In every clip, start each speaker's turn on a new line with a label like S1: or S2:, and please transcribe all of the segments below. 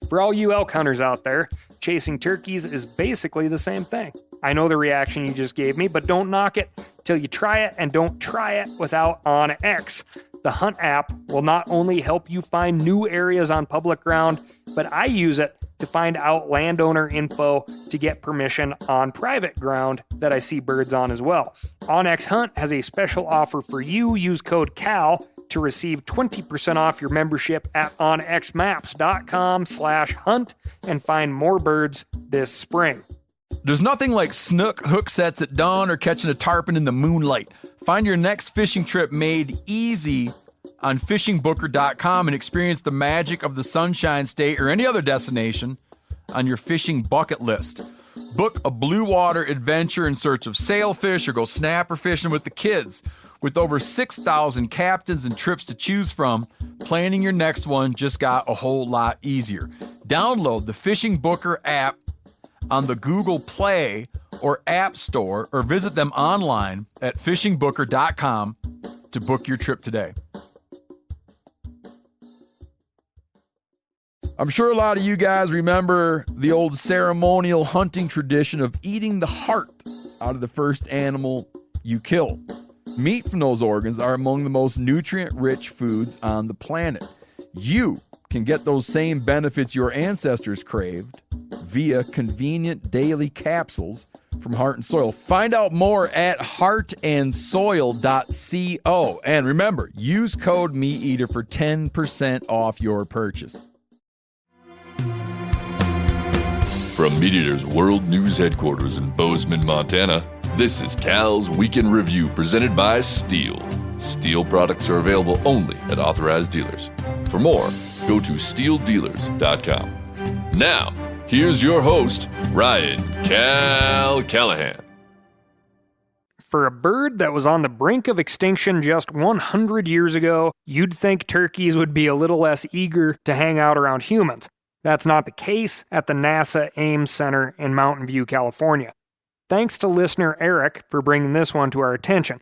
S1: For all you elk hunters out there, chasing turkeys is basically the same thing. I know the reaction you just gave me, but don't knock it till you try it, and don't try it without OnX. The Hunt app will not only help you find new areas on public ground, but I use it to find out landowner info to get permission on private ground that I see birds on as well. OnX Hunt has a special offer for you. Use code CAL to receive 20% off your membership at onxmaps.com/hunt and find more birds this spring.
S2: There's nothing like snook hook sets at dawn or catching a tarpon in the moonlight. Find your next fishing trip made easy on fishingbooker.com and experience the magic of the Sunshine State or any other destination on your fishing bucket list. Book a blue water adventure in search of sailfish or go snapper fishing with the kids. With over 6,000 captains and trips to choose from, planning your next one just got a whole lot easier. Download the Fishing Booker app on the Google Play or App Store, or visit them online at fishingbooker.com to book your trip today. I'm sure a lot of you guys remember the old ceremonial hunting tradition of eating the heart out of the first animal you kill. Meat from those organs are among the most nutrient-rich foods on the planet. You can get those same benefits your ancestors craved via convenient daily capsules from Heart and Soil. Find out more at heartandsoil.co. And remember, use code MeatEater for 10% off your purchase.
S3: From MeatEater's World News Headquarters in Bozeman, Montana, this is Cal's Weekend Review presented by Steel. Steel products are available only at authorized dealers. For more, go to steeldealers.com. Now, here's your host, Ryan Cal Callahan.
S1: For a bird that was on the brink of extinction just 100 years ago, you'd think turkeys would be a little less eager to hang out around humans. That's not the case at the NASA Ames Center in Mountain View, California. Thanks to listener Eric for bringing this one to our attention.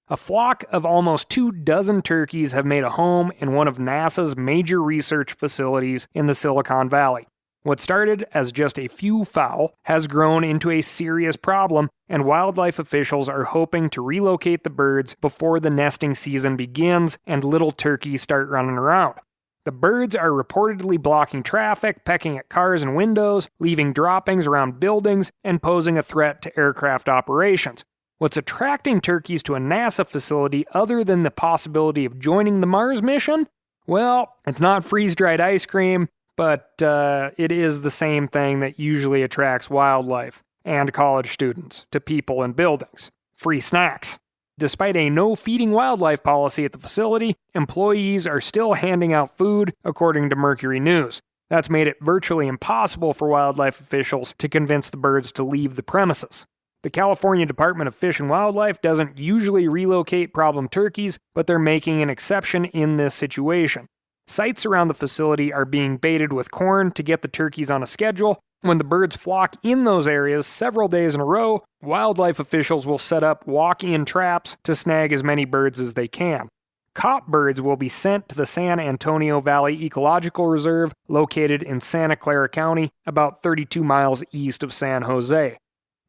S1: A flock of almost 24 turkeys have made a home in one of NASA's major research facilities in the Silicon Valley. What started as just a few fowl has grown into a serious problem, and wildlife officials are hoping to relocate the birds before the nesting season begins and little turkeys start running around. The birds are reportedly blocking traffic, pecking at cars and windows, leaving droppings around buildings, and posing a threat to aircraft operations. What's attracting turkeys to a NASA facility other than the possibility of joining the Mars mission? Well, it's not freeze-dried ice cream, but it is the same thing that usually attracts wildlife and college students to people and buildings: free snacks. Despite a no-feeding wildlife policy at the facility, employees are still handing out food, according to Mercury News. That's made it virtually impossible for wildlife officials to convince the birds to leave the premises. The California Department of Fish and Wildlife doesn't usually relocate problem turkeys, but they're making an exception in this situation. Sites around the facility are being baited with corn to get the turkeys on a schedule. When the birds flock in those areas several days in a row, wildlife officials will set up walk-in traps to snag as many birds as they can. Caught birds will be sent to the San Antonio Valley Ecological Reserve, located in Santa Clara County, about 32 miles east of San Jose.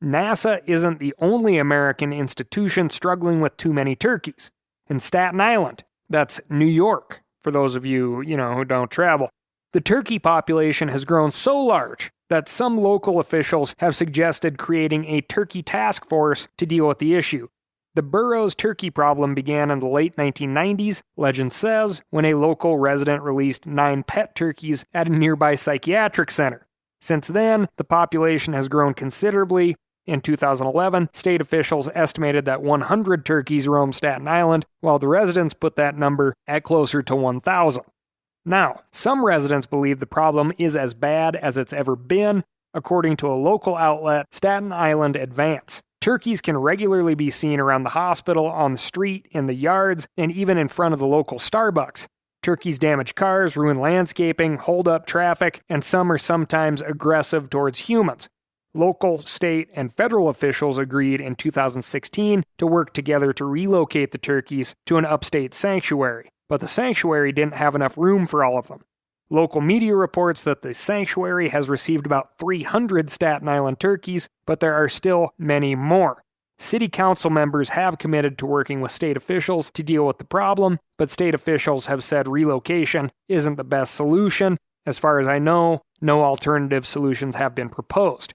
S1: NASA isn't the only American institution struggling with too many turkeys. In Staten Island, that's New York, for those of you, who don't travel, the turkey population has grown so large that some local officials have suggested creating a turkey task force to deal with the issue. The borough's turkey problem began in the late 1990s, legend says, when a local resident released 9 pet turkeys at a nearby psychiatric center. Since then, the population has grown considerably. In 2011, state officials estimated that 100 turkeys roam Staten Island, while the residents put that number at closer to 1,000. Now, some residents believe the problem is as bad as it's ever been. According to a local outlet, Staten Island Advance, turkeys can regularly be seen around the hospital, on the street, in the yards, and even in front of the local Starbucks. Turkeys damage cars, ruin landscaping, hold up traffic, and some are sometimes aggressive towards humans. Local, state, and federal officials agreed in 2016 to work together to relocate the turkeys to an upstate sanctuary, but the sanctuary didn't have enough room for all of them. Local media reports that the sanctuary has received about 300 Staten Island turkeys, but there are still many more. City council members have committed to working with state officials to deal with the problem, but state officials have said relocation isn't the best solution. As far as I know, no alternative solutions have been proposed.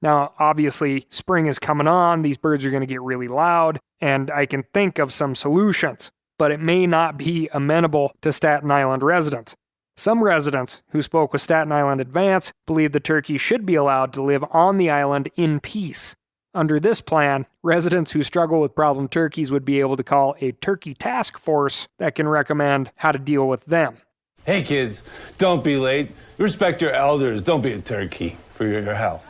S1: Now, obviously, spring is coming on, these birds are going to get really loud, and I can think of some solutions, but it may not be amenable to Staten Island residents. Some residents who spoke with Staten Island Advance believe the turkey should be allowed to live on the island in peace. Under this plan, residents who struggle with problem turkeys would be able to call a turkey task force that can recommend how to deal with them.
S4: Hey kids, don't be late. Respect your elders. Don't be a turkey for your health.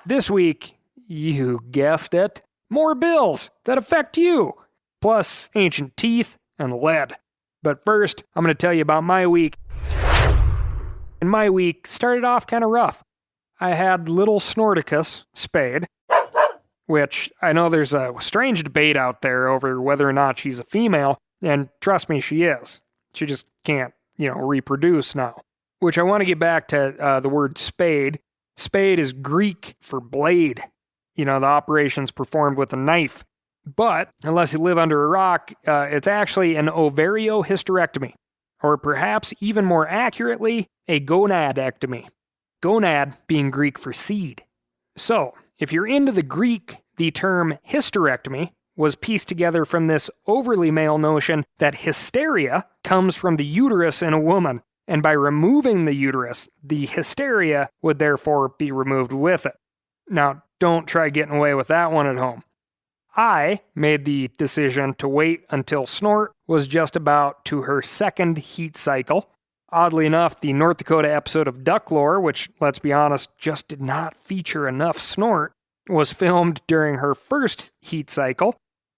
S1: This week, you guessed it, more bills that affect you, plus ancient teeth and lead. But first, I'm going to tell you about my week. And my week started off kind of rough. I had little Snorticus spayed, which I know there's a strange debate out there over whether or not she's a female, and trust me, she is. She just can't, reproduce now. Which I want to get back to the word spade. Spade is Greek for blade. The operation's performed with a knife. But, unless you live under a rock, it's actually an ovariohysterectomy, or perhaps even more accurately, a gonadectomy. Gonad being Greek for seed. So, if you're into the Greek, the term hysterectomy was pieced together from this overly male notion that hysteria comes from the uterus in a woman, and by removing the uterus, the hysteria would therefore be removed with it. Now, don't try getting away with that one at home. I made the decision to wait until Snort was just about to her second heat cycle. Oddly enough, the North Dakota episode of Duck Lore, which, let's be honest, just did not feature enough Snort, was filmed during her first heat cycle.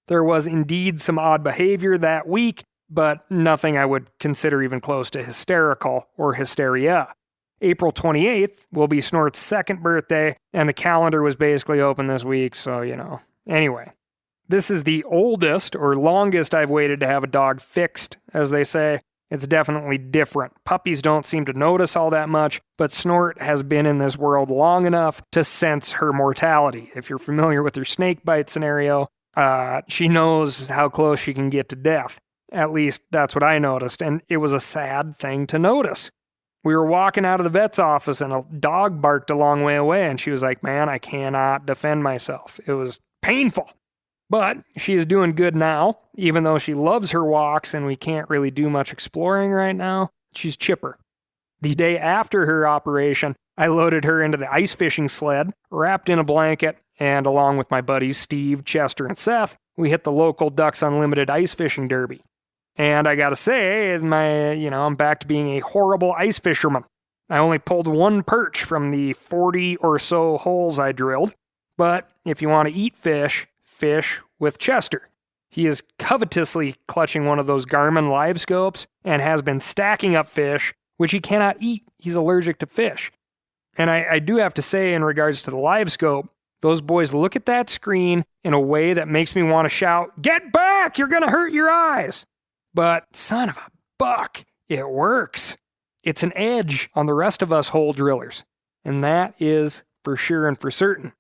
S1: There was indeed some odd behavior that week, but nothing I would consider even close to hysterical or hysteria. April 28th will be Snort's second birthday, and the calendar was basically open this week, so, Anyway, this is the oldest or longest I've waited to have a dog fixed, as they say. It's definitely different. Puppies don't seem to notice all that much, but Snort has been in this world long enough to sense her mortality. If you're familiar with her snake bite scenario, she knows how close she can get to death. At least that's what I noticed, and it was a sad thing to notice. We were walking out of the vet's office and a dog barked a long way away, and she was like, "Man, I cannot defend myself." It was painful. But she is doing good now, even though she loves her walks and we can't really do much exploring right now. She's chipper. The day after her operation, I loaded her into the ice fishing sled, wrapped in a blanket, and along with my buddies Steve, Chester, and Seth, we hit the local Ducks Unlimited ice fishing derby. And I gotta say, I'm back to being a horrible ice fisherman. I only pulled one perch from the 40 or so holes I drilled. But if you want to eat fish with Chester. He is covetously clutching one of those Garmin live scopes and has been stacking up fish, which he cannot eat. He's allergic to fish. And I do have to say, in regards to the live scope, those boys look at that screen in a way that makes me want to shout, "Get back! You're going to hurt your eyes!" But son of a buck, it works. It's an edge on the rest of us hole drillers. And that is for sure and for certain.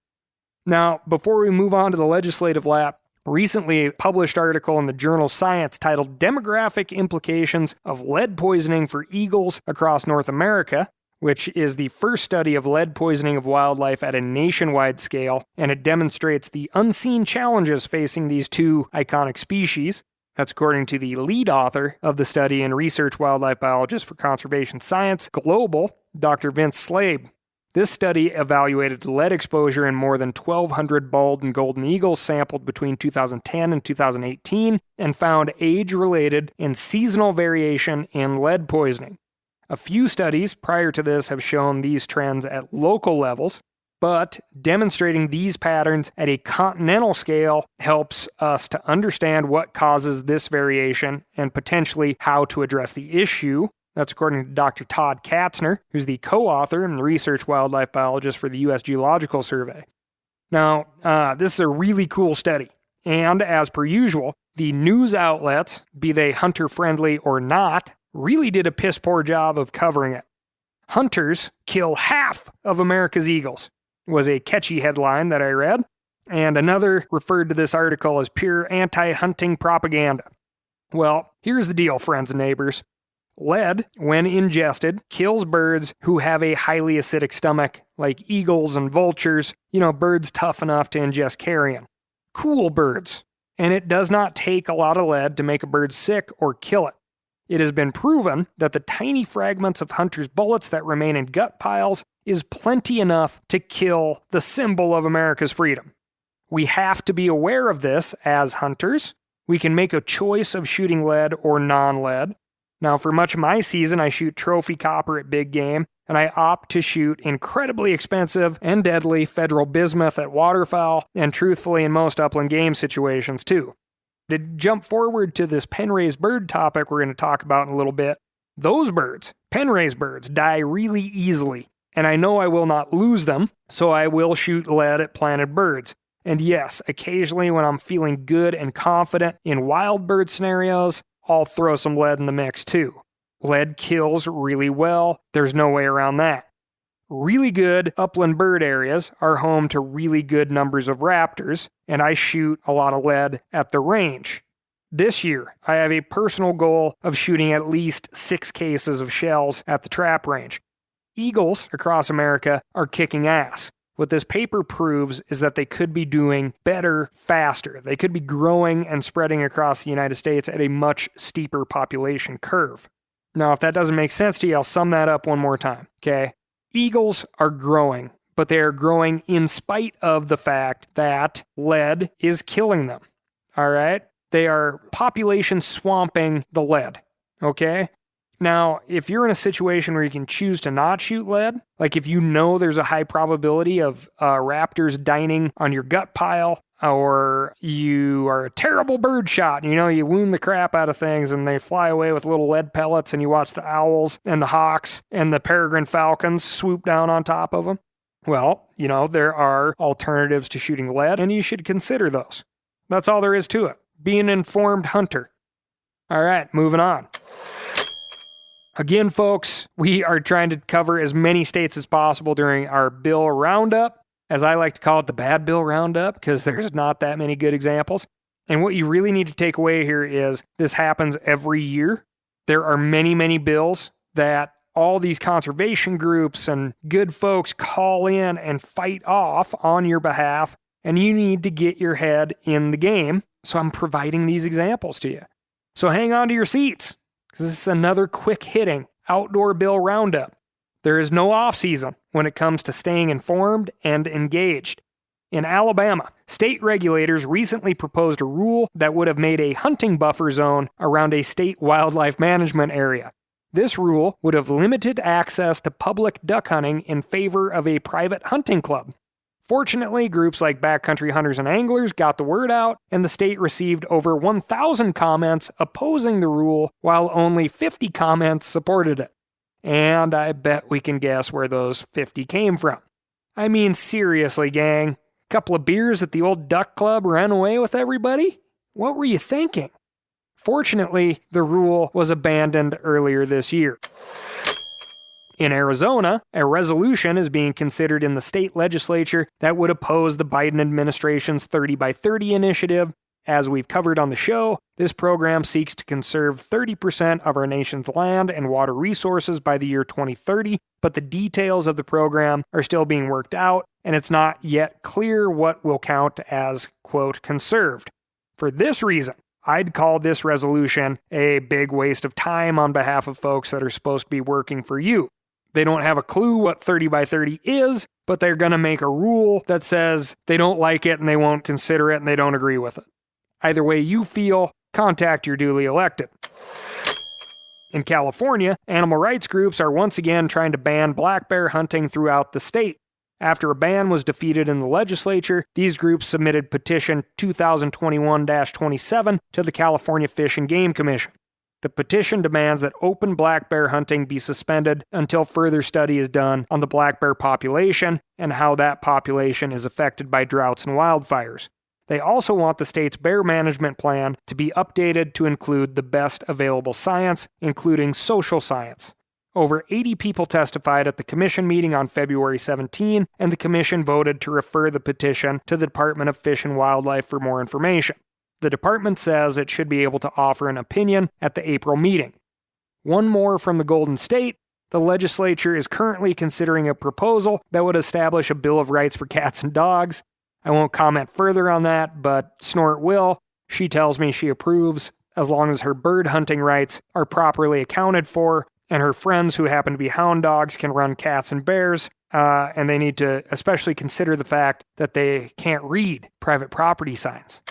S1: Now, before we move on to the legislative lap, recently a published article in the journal Science titled "Demographic Implications of Lead Poisoning for Eagles Across North America," which is the first study of lead poisoning of wildlife at a nationwide scale, and it demonstrates the unseen challenges facing these two iconic species. That's according to the lead author of the study and research wildlife biologist for Conservation Science Global, Dr. Vince Slabe. This study evaluated lead exposure in more than 1,200 bald and golden eagles sampled between 2010 and 2018 and found age-related and seasonal variation in lead poisoning. A few studies prior to this have shown these trends at local levels, but demonstrating these patterns at a continental scale helps us to understand what causes this variation and potentially how to address the issue. That's according to Dr. Todd Katzner, who's the co-author and research wildlife biologist for the U.S. Geological Survey. Now, this is a really cool study. And as per usual, the news outlets, be they hunter-friendly or not, really did a piss-poor job of covering it. Hunters kill half of America's eagles, was a catchy headline that I read, and another referred to this article as pure anti-hunting propaganda. Well, here's the deal, friends and neighbors. Lead, when ingested, kills birds who have a highly acidic stomach, like eagles and vultures, birds tough enough to ingest carrion. Cool birds. And it does not take a lot of lead to make a bird sick or kill it. It has been proven that the tiny fragments of hunters' bullets that remain in gut piles is plenty enough to kill the symbol of America's freedom. We have to be aware of this as hunters. We can make a choice of shooting lead or non-lead. Now, for much of my season, I shoot trophy copper at big game, and I opt to shoot incredibly expensive and deadly federal bismuth at waterfowl, and truthfully in most upland game situations too. To jump forward to this pen-raised bird topic we're going to talk about in a little bit, those birds, pen-raised birds, die really easily, and I know I will not lose them, so I will shoot lead at planted birds. And yes, occasionally when I'm feeling good and confident in wild bird scenarios, I'll throw some lead in the mix too. Lead kills really well, there's no way around that. Really good upland bird areas are home to really good numbers of raptors, and I shoot a lot of lead at the range. This year, I have a personal goal of shooting at least 6 cases of shells at the trap range. Eagles across America are kicking ass. What this paper proves is that they could be doing better faster. They could be growing and spreading across the United States at a much steeper population curve. Now, if that doesn't make sense to you, I'll sum that up one more time, okay? Eagles are growing, but they are growing in spite of the fact that lead is killing them, all right? They are population swamping the lead, okay? Now, if you're in a situation where you can choose to not shoot lead, like if you know there's a high probability of raptors dining on your gut pile, or you are a terrible bird shot, you wound the crap out of things and they fly away with little lead pellets and you watch the owls and the hawks and the peregrine falcons swoop down on top of them. Well, there are alternatives to shooting lead and you should consider those. That's all there is to it. Be an informed hunter. All right, moving on. Again, folks, we are trying to cover as many states as possible during our bill roundup, as I like to call it the bad bill roundup, because there's not that many good examples. And what you really need to take away here is this happens every year. There are many, many bills that all these conservation groups and good folks call in and fight off on your behalf, and you need to get your head in the game. So I'm providing these examples to you. So hang on to your seats, because this is another quick-hitting outdoor bill roundup. There is no off-season when it comes to staying informed and engaged. In Alabama, state regulators recently proposed a rule that would have made a hunting buffer zone around a state wildlife management area. This rule would have limited access to public duck hunting in favor of a private hunting club. Fortunately, groups like Backcountry Hunters and Anglers got the word out, and the state received over 1,000 comments opposing the rule, while only 50 comments supported it. And I bet we can guess where those 50 came from. I mean, seriously, gang. Couple of beers at the old duck club ran away with everybody? What were you thinking? Fortunately, the rule was abandoned earlier this year. In Arizona, a resolution is being considered in the state legislature that would oppose the Biden administration's 30 by 30 initiative. As we've covered on the show, this program seeks to conserve 30% of our nation's land and water resources by the year 2030, but the details of the program are still being worked out, and it's not yet clear what will count as, quote, conserved. For this reason, I'd call this resolution a big waste of time on behalf of folks that are supposed to be working for you. They don't have a clue what 30 by 30 is, but they're going to make a rule that says they don't like it and they won't consider it and they don't agree with it. Either way you feel, contact your duly elected. In California, animal rights groups are once again trying to ban black bear hunting throughout the state. After a ban was defeated in the legislature, these groups submitted petition 2021-27 to the California Fish and Game Commission. The petition demands that open black bear hunting be suspended until further study is done on the black bear population and how that population is affected by droughts and wildfires. They also want the state's bear management plan to be updated to include the best available science, including social science. Over 80 people testified at the commission meeting on February 17, and the commission voted to refer the petition to the Department of Fish and Wildlife for more information. The department says it should be able to offer an opinion at the April meeting. One more from the Golden State. The legislature is currently considering a proposal that would establish a Bill of Rights for cats and dogs. I won't comment further on that, but Snort will. She tells me she approves, as long as her bird hunting rights are properly accounted for, and her friends who happen to be hound dogs can run cats and bears, and they need to especially consider the fact that they can't read private property signs.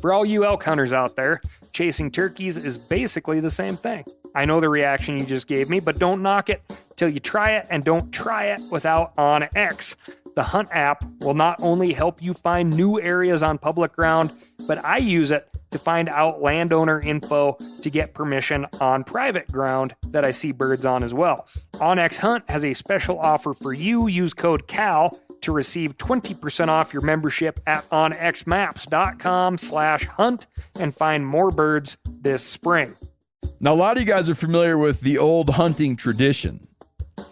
S1: For all you elk hunters out there, chasing turkeys is basically the same thing. I know the reaction you just gave me, but don't knock it till you try it, and don't try it without OnX. The Hunt app will not only help you find new areas on public ground, but I use it to find out landowner info to get permission on private ground that I see birds on as well. OnX Hunt has a special offer for you. Use code CAL to receive 20% off your membership at onxmaps.com/hunt and find more birds this spring.
S2: Now, a lot of you guys are familiar with the old hunting tradition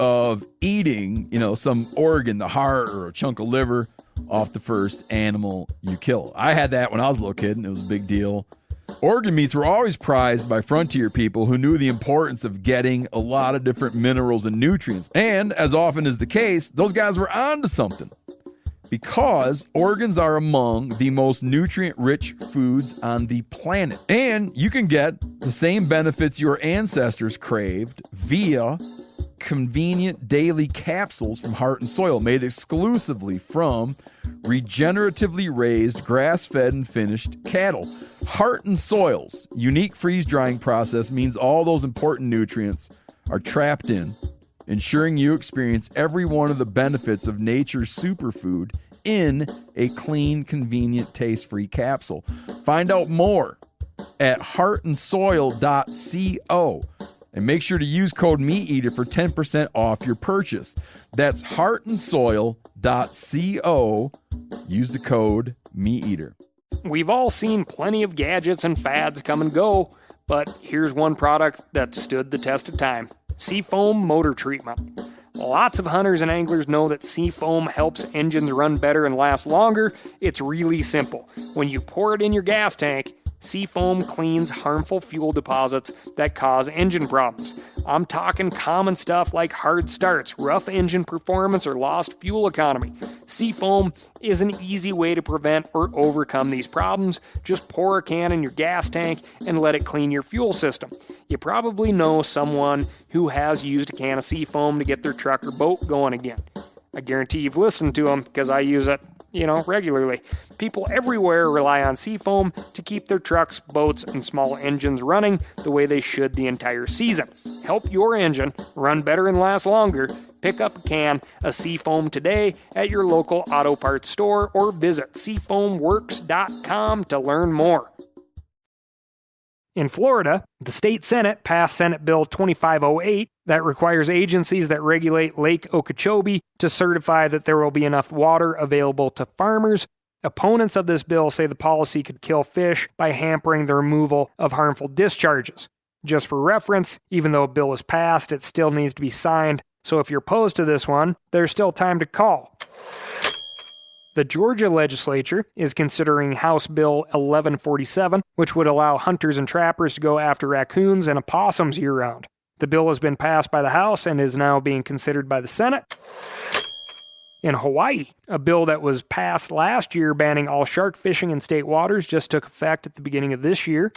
S2: of eating, some organ, the heart or a chunk of liver off the first animal you kill. I had that when I was a little kid, and it was a big deal. Organ meats were always prized by frontier people who knew the importance of getting a lot of different minerals and nutrients. And as often is the case, those guys were onto something, because organs are among the most nutrient-rich foods on the planet. And you can get the same benefits your ancestors craved via convenient daily capsules from Heart and Soil, made exclusively from regeneratively raised, grass-fed, and finished cattle. Heart and Soil's unique freeze-drying process means all those important nutrients are trapped in, ensuring you experience every one of the benefits of nature's superfood in a clean, convenient, taste-free capsule. Find out more at heartandsoil.co. And make sure to use code MeatEater for 10% off your purchase. That's heartandsoil.co. Use the code MeatEater.
S1: We've all seen plenty of gadgets and fads come and go, but here's one product that stood the test of time: Seafoam Motor Treatment. Lots of hunters and anglers know that Seafoam helps engines run better and last longer. It's really simple. When you pour it in your gas tank, Seafoam cleans harmful fuel deposits that cause engine problems. I'm talking common stuff like hard starts, rough engine performance, or lost fuel economy. Seafoam is an easy way to prevent or overcome these problems. Just pour a can in your gas tank and let it clean your fuel system. You probably know someone who has used a can of Seafoam to get their truck or boat going again. I guarantee you've listened to them, because I use it regularly. People everywhere rely on Seafoam to keep their trucks, boats, and small engines running the way they should the entire season. Help your engine run better and last longer. Pick up a can of Seafoam today at your local auto parts store, or visit seafoamworks.com to learn more. In Florida, the state Senate passed Senate Bill 2508 that requires agencies that regulate Lake Okeechobee to certify that there will be enough water available to farmers. Opponents of this bill say the policy could kill fish by hampering the removal of harmful discharges. Just for reference, even though a bill is passed, it still needs to be signed, so if you're opposed to this one, there's still time to call. The Georgia legislature is considering House Bill 1147, which would allow hunters and trappers to go after raccoons and opossums year-round. The bill has been passed by the House and is now being considered by the Senate. In Hawaii, a bill that was passed last year banning all shark fishing in state waters just took effect at the beginning of this year.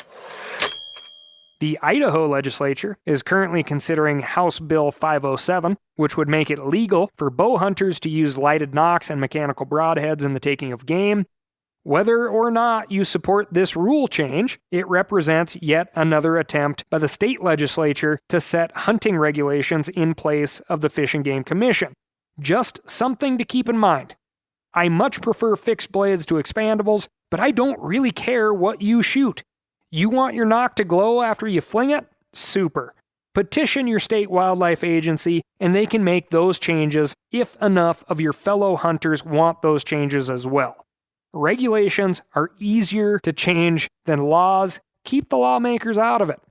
S1: The Idaho legislature is currently considering House Bill 507, which would make it legal for bow hunters to use lighted nocks and mechanical broadheads in the taking of game. Whether or not you support this rule change, it represents yet another attempt by the state legislature to set hunting regulations in place of the Fish and Game Commission. Just something to keep in mind. I much prefer fixed blades to expandables, but I don't really care what you shoot. You want your nock to glow after you fling it? Super. Petition your state wildlife agency, and they can make those changes if enough of your fellow hunters want those changes as well. Regulations are easier to change than laws. Keep the lawmakers out of it.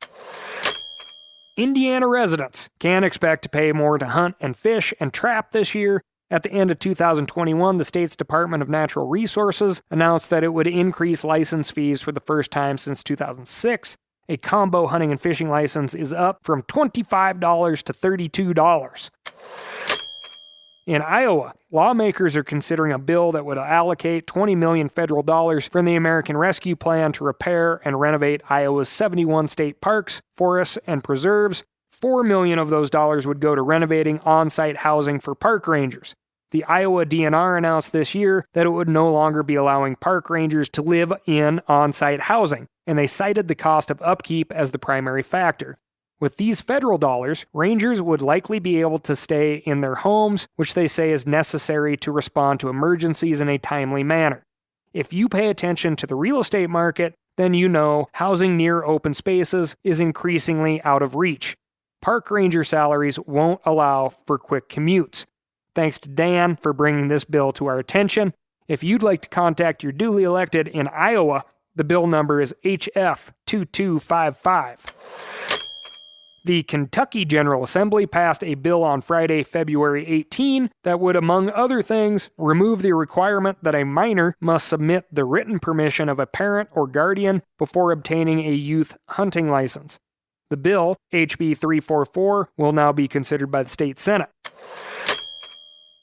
S1: Indiana residents can expect to pay more to hunt and fish and trap this year. At the end of 2021, the state's Department of Natural Resources announced that it would increase license fees for the first time since 2006. A combo hunting and fishing license is up from $25 to $32. In Iowa, lawmakers are considering a bill that would allocate $20 million federal dollars from the American Rescue Plan to repair and renovate Iowa's 71 state parks, forests, and preserves. $4 million of those dollars would go to renovating on-site housing for park rangers. The Iowa DNR announced this year that it would no longer be allowing park rangers to live in on-site housing, and they cited the cost of upkeep as the primary factor. With these federal dollars, rangers would likely be able to stay in their homes, which they say is necessary to respond to emergencies in a timely manner. If you pay attention to the real estate market, then you know housing near open spaces is increasingly out of reach. Park ranger salaries won't allow for quick commutes. Thanks to Dan for bringing this bill to our attention. If you'd like to contact your duly elected in Iowa, the bill number is HF 2255. The Kentucky General Assembly passed a bill on Friday, February 18, that would, among other things, remove the requirement that a minor must submit the written permission of a parent or guardian before obtaining a youth hunting license. The bill, HB 344, will now be considered by the state Senate.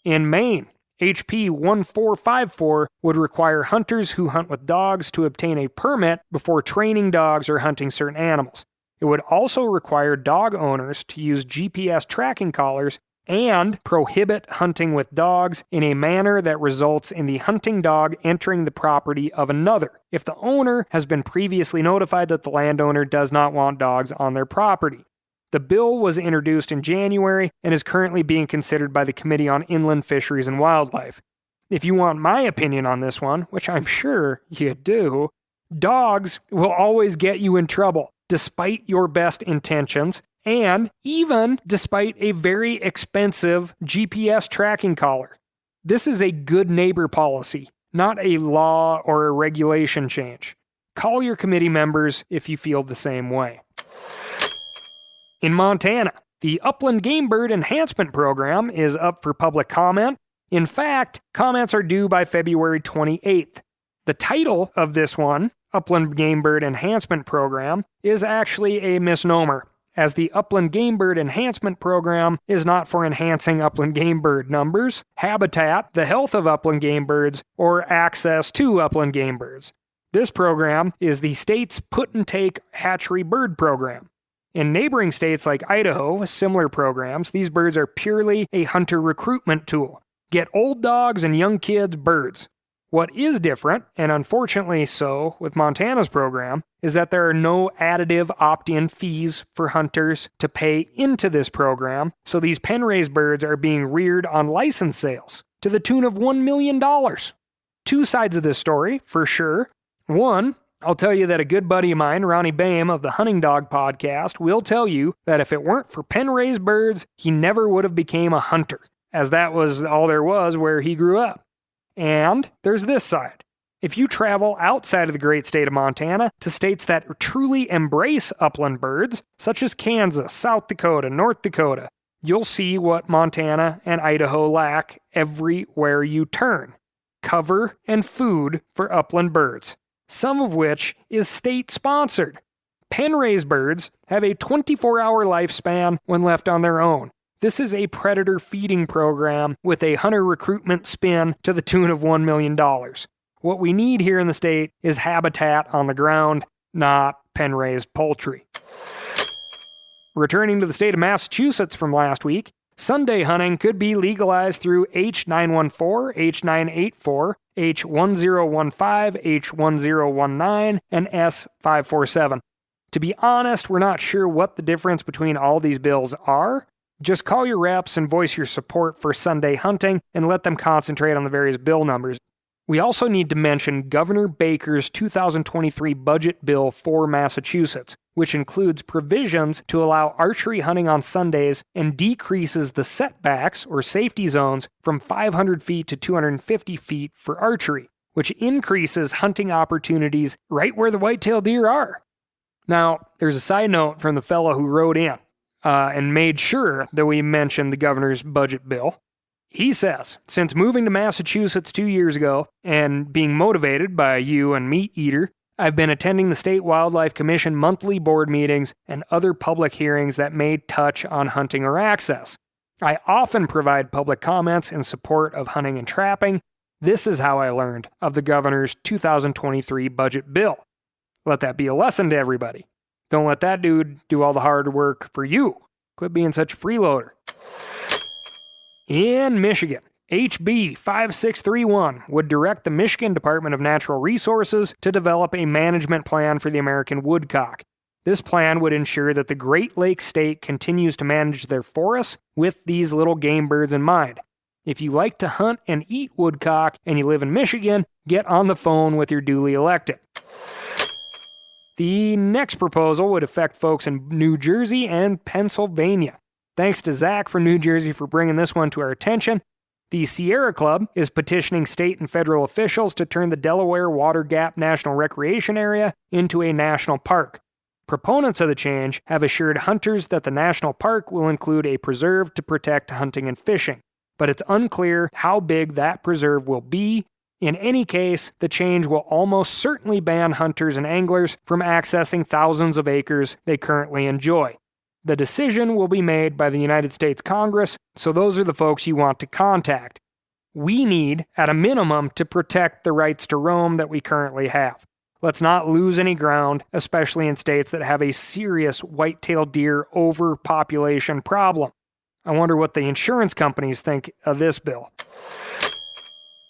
S1: In Maine, HP 1454 would require hunters who hunt with dogs to obtain a permit before training dogs or hunting certain animals. It would also require dog owners to use GPS tracking collars and prohibit hunting with dogs in a manner that results in the hunting dog entering the property of another, if the owner has been previously notified that the landowner does not want dogs on their property. The bill was introduced in January and is currently being considered by the Committee on Inland Fisheries and Wildlife. If you want my opinion on this one, which I'm sure you do, dogs will always get you in trouble, despite your best intentions, and even despite a very expensive GPS tracking collar. This is a good neighbor policy, not a law or a regulation change. Call your committee members if you feel the same way. In Montana, the Upland Game Bird Enhancement Program is up for public comment. In fact, comments are due by February 28th. The title of this one, Upland Game Bird Enhancement Program, is actually a misnomer, as the Upland Game Bird Enhancement Program is not for enhancing upland game bird numbers, habitat, the health of upland game birds, or access to upland game birds. This program is the state's put-and-take hatchery bird program. In neighboring states like Idaho with similar programs, these birds are purely a hunter recruitment tool. Get old dogs and young kids birds. What is different, and unfortunately so with Montana's program, is that there are no additive opt-in fees for hunters to pay into this program, so these pen-raised birds are being reared on license sales to the tune of $1 million. Two sides of this story, for sure. One, I'll tell you that a good buddy of mine, Ronnie Boehm of the Hunting Dog podcast, will tell you that if it weren't for pen-raised birds, he never would have became a hunter, as that was all there was where he grew up. And there's this side. If you travel outside of the great state of Montana to states that truly embrace upland birds, such as Kansas, South Dakota, North Dakota, you'll see what Montana and Idaho lack everywhere you turn: cover and food for upland birds, some of which is state-sponsored. Pen-raised birds have a 24-hour lifespan when left on their own. This is a predator feeding program with a hunter recruitment spin to the tune of $1 million. What we need here in the state is habitat on the ground, not pen-raised poultry. Returning to the state of Massachusetts from last week, Sunday hunting could be legalized through H914, H984, H1015, H1019, and S547. To be honest, we're not sure what the difference between all these bills are. Just call your reps and voice your support for Sunday hunting and let them concentrate on the various bill numbers. We also need to mention Governor Baker's 2023 budget bill for Massachusetts, which includes provisions to allow archery hunting on Sundays and decreases the setbacks or safety zones from 500 feet to 250 feet for archery, which increases hunting opportunities right where the whitetail deer are. Now, there's a side note from the fellow who wrote in and made sure that we mentioned the governor's budget bill. He says, since moving to Massachusetts 2 years ago and being motivated by you and Meat Eater, I've been attending the State Wildlife Commission monthly board meetings and other public hearings that may touch on hunting or access. I often provide public comments in support of hunting and trapping. This is how I learned of the governor's 2023 budget bill. Let that be a lesson to everybody. Don't let that dude do all the hard work for you. Quit being such a freeloader. In Michigan, HB 5631 would direct the Michigan Department of Natural Resources to develop a management plan for the American woodcock. This plan would ensure that the Great Lakes state continues to manage their forests with these little game birds in mind. If you like to hunt and eat woodcock and you live in Michigan, get on the phone with your duly elected. The next proposal would affect folks in New Jersey and Pennsylvania. Thanks to Zach from New Jersey for bringing this one to our attention. The Sierra Club is petitioning state and federal officials to turn the Delaware Water Gap National Recreation Area into a national park. Proponents of the change have assured hunters that the national park will include a preserve to protect hunting and fishing, but it's unclear how big that preserve will be. In any case, the change will almost certainly ban hunters and anglers from accessing thousands of acres they currently enjoy. The decision will be made by the United States Congress, so those are the folks you want to contact. We need, at a minimum, to protect the rights to roam that we currently have. Let's not lose any ground, especially in states that have a serious white-tailed deer overpopulation problem. I wonder what the insurance companies think of this bill.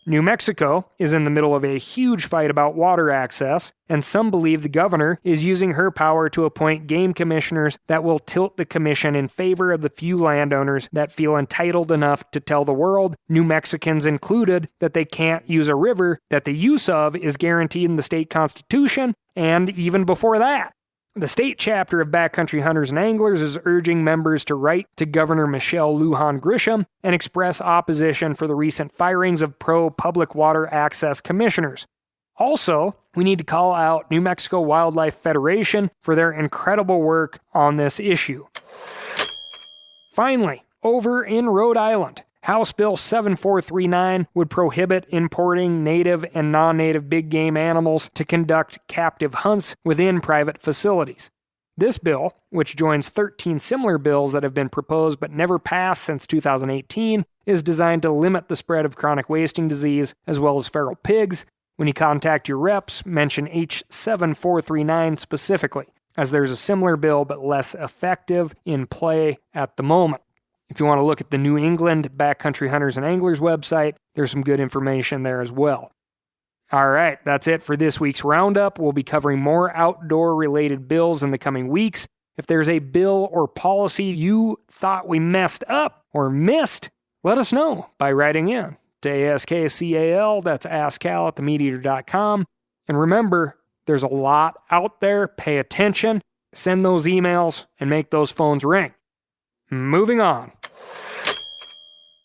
S1: New Mexico is in the middle of a huge fight about water access, and some believe the governor is using her power to appoint game commissioners that will tilt the commission in favor of the few landowners that feel entitled enough to tell the world, New Mexicans included, that they can't use a river that the use of is guaranteed in the state constitution, and even before that. The state chapter of Backcountry Hunters and Anglers is urging members to write to Governor Michelle Lujan Grisham and express opposition for the recent firings of pro-public water access commissioners. Also, we need to call out New Mexico Wildlife Federation for their incredible work on this issue. Finally, over in Rhode Island, House Bill 7439 would prohibit importing native and non-native big game animals to conduct captive hunts within private facilities. This bill, which joins 13 similar bills that have been proposed but never passed since 2018, is designed to limit the spread of chronic wasting disease as well as feral pigs. When you contact your reps, mention H7439 specifically, as there's a similar bill but less effective in play at the moment. If you want to look at the New England Backcountry Hunters and Anglers website, there's some good information there as well. All right, that's it for this week's roundup. We'll be covering more outdoor-related bills in the coming weeks. If there's a bill or policy you thought we messed up or missed, let us know by writing in to ASKCAL, that's askcal at themeateater.com. And remember, there's a lot out there. Pay attention, send those emails, and make those phones ring. Moving on.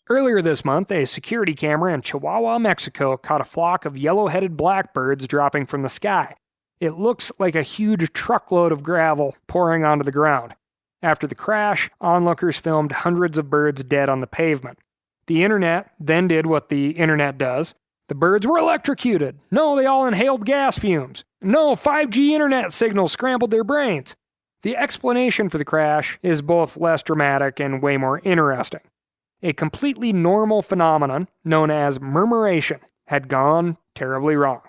S1: Earlier this month, a security camera in Chihuahua, Mexico caught a flock of yellow-headed blackbirds dropping from the sky. It looks like a huge truckload of gravel pouring onto the ground. After the crash, onlookers filmed hundreds of birds dead on the pavement. The internet then did what the internet does. The birds were electrocuted. No, they all inhaled gas fumes. No, 5G internet signals scrambled their brains. The explanation for the crash is both less dramatic and way more interesting. A completely normal phenomenon, known as murmuration, had gone terribly wrong.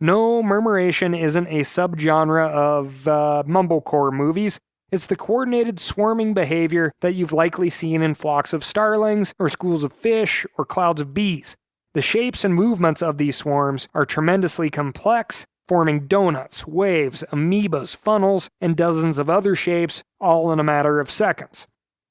S1: No, murmuration isn't a subgenre of mumblecore movies. It's the coordinated swarming behavior that you've likely seen in flocks of starlings, or schools of fish, or clouds of bees. The shapes and movements of these swarms are tremendously complex, forming donuts, waves, amoebas, funnels, and dozens of other shapes, all in a matter of seconds.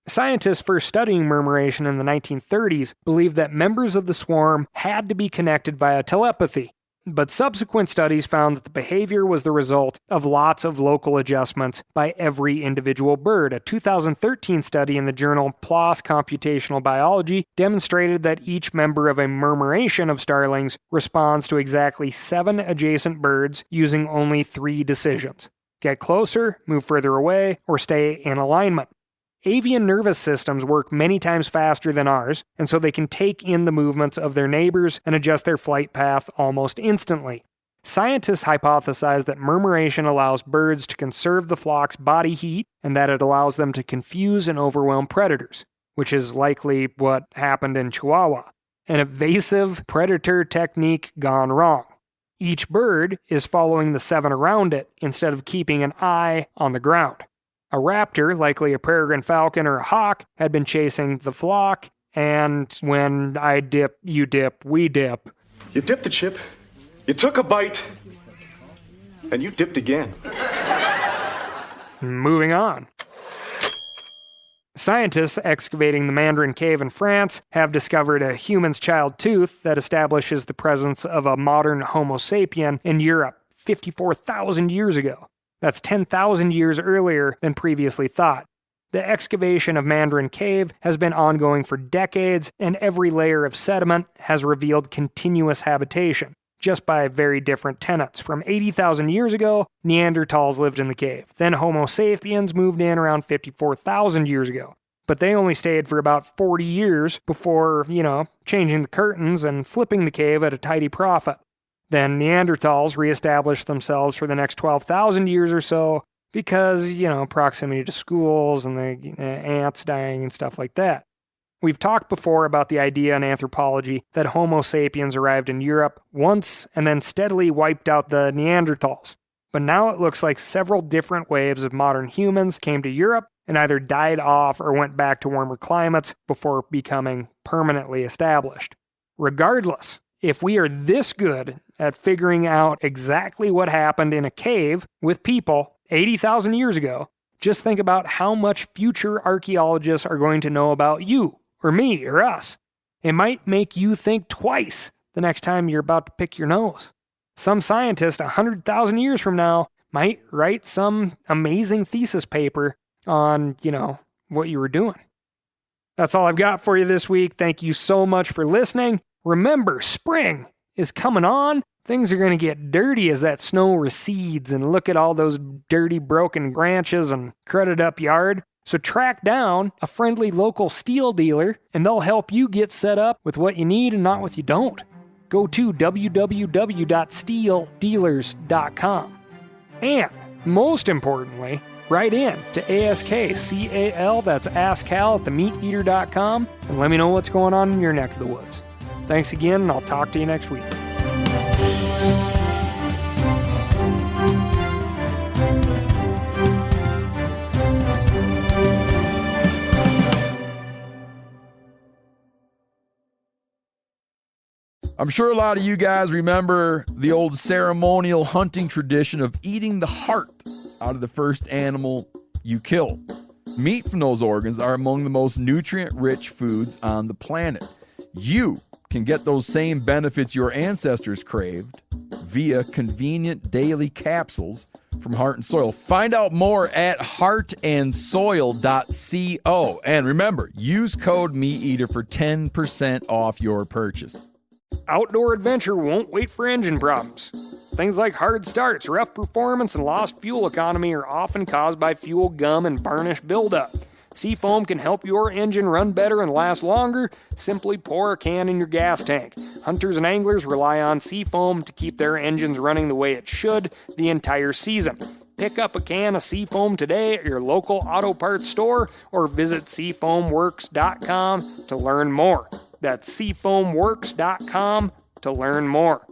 S1: Scientists first studying murmuration in the 1930s believed that members of the swarm had to be connected via telepathy, but subsequent studies found that the behavior was the result of lots of local adjustments by every individual bird. A 2013 study in the journal PLOS Computational Biology demonstrated that each member of a murmuration of starlings responds to exactly 7 adjacent birds using only 3 decisions: get closer, move further away, or stay in alignment. Avian nervous systems work many times faster than ours, and so they can take in the movements of their neighbors and adjust their flight path almost instantly. Scientists hypothesize that murmuration allows birds to conserve the flock's body heat and that it allows them to confuse and overwhelm predators, which is likely what happened in Chihuahua. An evasive predator technique gone wrong. Each bird is following the 7 around it instead of keeping an eye on the ground. A raptor, likely a peregrine falcon or a hawk, had been chasing the flock, and when I dip, you dip, we dip.
S5: You dipped the chip, you took a bite, and you dipped again.
S1: Moving on. Scientists excavating the Mandarin Cave in France have discovered a human's child tooth that establishes the presence of a modern Homo sapien in Europe 54,000 years ago. That's 10,000 years earlier than previously thought. The excavation of Mandarin Cave has been ongoing for decades, and every layer of sediment has revealed continuous habitation, just by very different tenets. From 80,000 years ago, Neanderthals lived in the cave. Then Homo sapiens moved in around 54,000 years ago. But they only stayed for about 40 years before, changing the curtains and flipping the cave at a tidy profit. Then Neanderthals reestablished themselves for the next 12,000 years or so because, proximity to schools and the ants dying and stuff like that. We've talked before about the idea in anthropology that Homo sapiens arrived in Europe once and then steadily wiped out the Neanderthals. But now it looks like several different waves of modern humans came to Europe and either died off or went back to warmer climates before becoming permanently established. Regardless, if we are this good at figuring out exactly what happened in a cave with people 80,000 years ago, just think about how much future archaeologists are going to know about you, or me, or us. It might make you think twice the next time you're about to pick your nose. Some scientist 100,000 years from now might write some amazing thesis paper on, what you were doing. That's all I've got for you this week. Thank you so much for listening. Remember, spring is coming on. Things are going to get dirty as that snow recedes, and look at all those dirty broken branches and cruded up yard. So track down a friendly local steel dealer, and they'll help you get set up with what you need and not what you don't. Go to www.steeldealers.com. And most importantly, write in to ASKCAL, that's AskCal at themeateater.com, and let me know what's going on in your neck of the woods. Thanks again, and I'll talk to you next week.
S2: I'm sure a lot of you guys remember the old ceremonial hunting tradition of eating the heart out of the first animal you kill. Meat from those organs are among the most nutrient-rich foods on the planet. You can get those same benefits your ancestors craved via convenient daily capsules from Heart and Soil. Find out more at heartandsoil.co. And remember, use code MeatEater for 10% off your purchase.
S1: Outdoor adventure won't wait for engine problems. Things like hard starts, rough performance, and lost fuel economy are often caused by fuel gum and varnish buildup. Seafoam can help your engine run better and last longer. Simply pour a can in your gas tank. Hunters and anglers rely on Seafoam to keep their engines running the way it should the entire season. Pick up a can of Seafoam today at your local auto parts store or visit seafoamworks.com to learn more. That's seafoamworks.com to learn more.